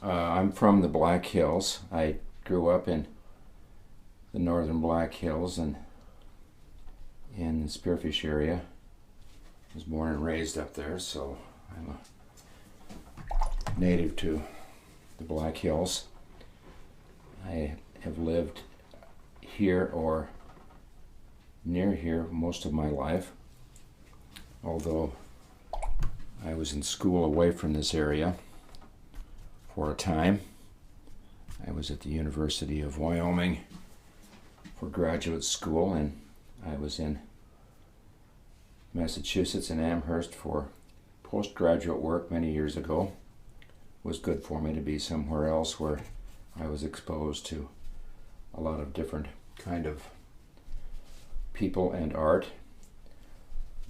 I'm from the Black Hills. I grew up in the northern Black Hills and in the Spearfish area. I was born and raised up there, so I'm a native to the Black Hills. I have lived here or near here most of my life, although I was in school away from this area for a time. I was at the University of Wyoming for graduate school, and I was in Massachusetts in Amherst for postgraduate work many years ago. It was good for me to be somewhere else where I was exposed to a lot of different kind of people and art.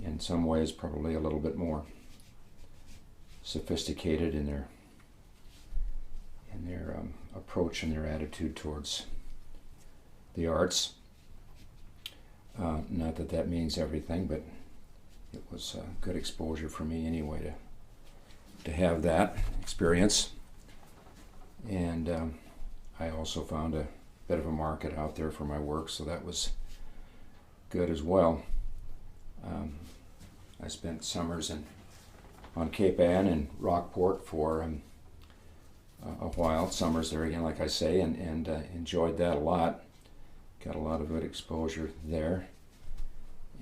In some ways probably a little bit more sophisticated in their approach and their attitude towards the arts. Not that that means everything, but it was a good exposure for me anyway to have that experience. And I also found a bit of a market out there for my work, so that was good as well. I spent summers on Cape Ann and Rockport for a while, summers there again, like I say, and enjoyed that a lot. Got a lot of good exposure there.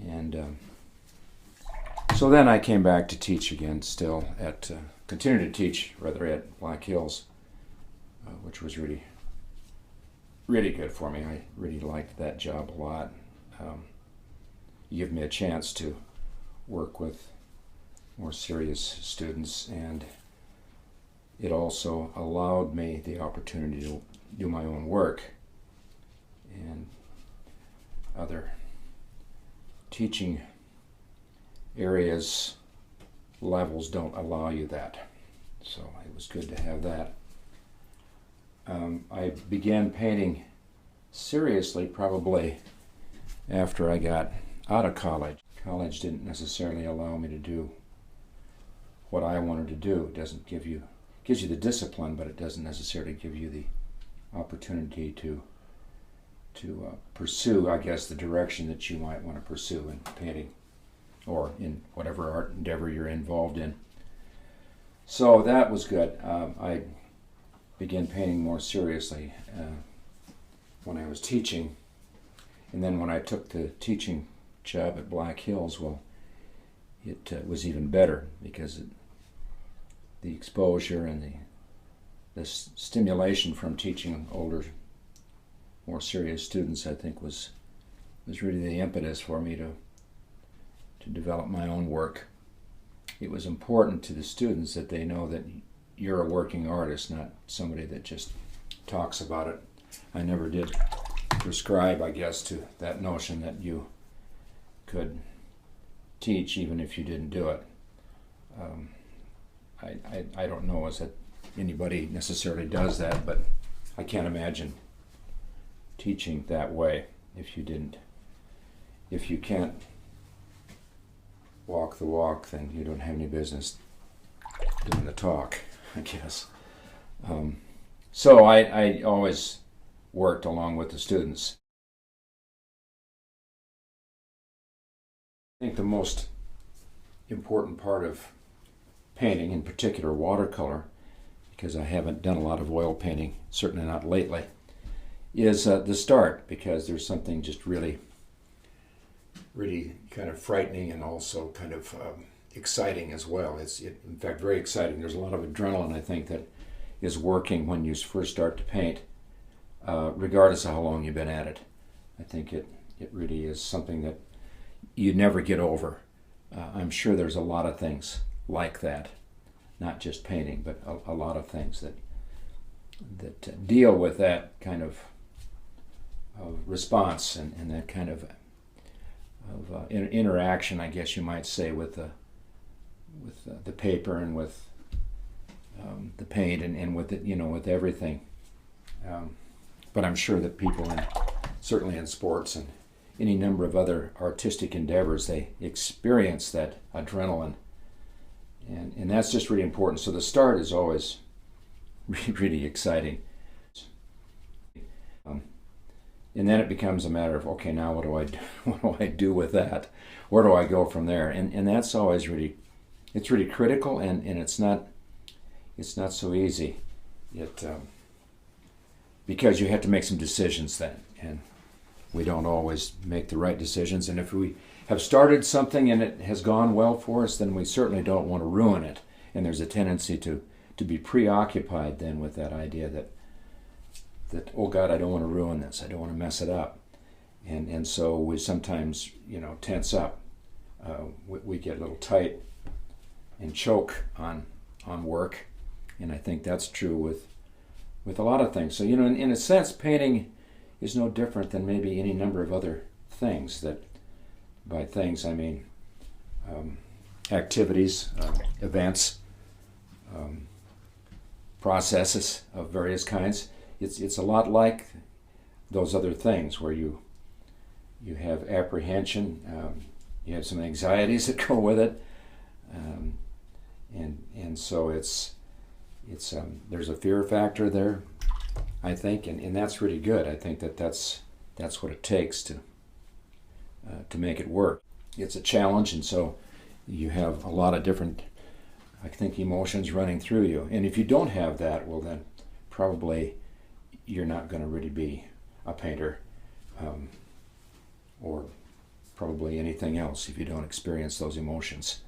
And so then I came back to teach again, still continue to teach rather at Black Hills, which was really, really good for me. I really liked that job a lot. You give me a chance to work with more serious students, and it also allowed me the opportunity to do my own work, and other teaching areas, levels don't allow you that. So it was good to have that. I began painting seriously probably after I got out of college. College didn't necessarily allow me to do what I wanted to do. It doesn't gives you the discipline, but it doesn't necessarily give you the opportunity to pursue, I guess, the direction that you might want to pursue in painting or in whatever art endeavor you're involved in. So that was good. I began painting more seriously when I was teaching, and then when I took the teaching job at Black Hills, well, it was even better because the exposure and the stimulation from teaching older, more serious students, I think, was really the impetus for me to develop my own work. It was important to the students that they know that you're a working artist, not somebody that just talks about it. I never did prescribe, I guess, to that notion that you could teach even if you didn't do it. I don't know as that anybody necessarily does that, but I can't imagine teaching that way if you can't walk the walk, then you don't have any business doing the talk, I guess. So I always worked along with the students. I think the most important part of painting, in particular watercolor, because I haven't done a lot of oil painting, certainly not lately, is the start, because there's something just really kind of frightening and also kind of exciting as well. It's in fact very exciting. There's a lot of adrenaline, I think, that is working when you first start to paint, regardless of how long you've been at it. I think it really is something that you never get over. I'm sure there's a lot of things like that, not just painting, but a lot of things that deal with that kind of response and that kind of interaction, I guess you might say, with the paper and with the paint and with it, with everything. But I'm sure that people, certainly in sports and any number of other artistic endeavors, they experience that adrenaline, and that's just really important. So the start is always really exciting. And then it becomes a matter of, okay, now what do I do? What do I do with that? Where do I go from there? And that's always really, it's really critical, and it's not so easy. Because you have to make some decisions then, and we don't always make the right decisions. And if we have started something and it has gone well for us, then we certainly don't want to ruin it. And there's a tendency to be preoccupied then with that idea that oh God, I don't want to ruin this. I don't want to mess it up. And so we sometimes, tense up. We get a little tight and choke on work. And I think that's true with a lot of things. So, in a sense, painting is no different than maybe any number of other things. That, by things, I mean activities, events, processes of various kinds. It's a lot like those other things where you have apprehension, you have some anxieties that go with it, and so it's there's a fear factor there, I think, and that's really good. I think that's what it takes to make it work. It's a challenge, and so you have a lot of different, I think, emotions running through you. And if you don't have that, well, then probably you're not going to really be a painter, or probably anything else if you don't experience those emotions.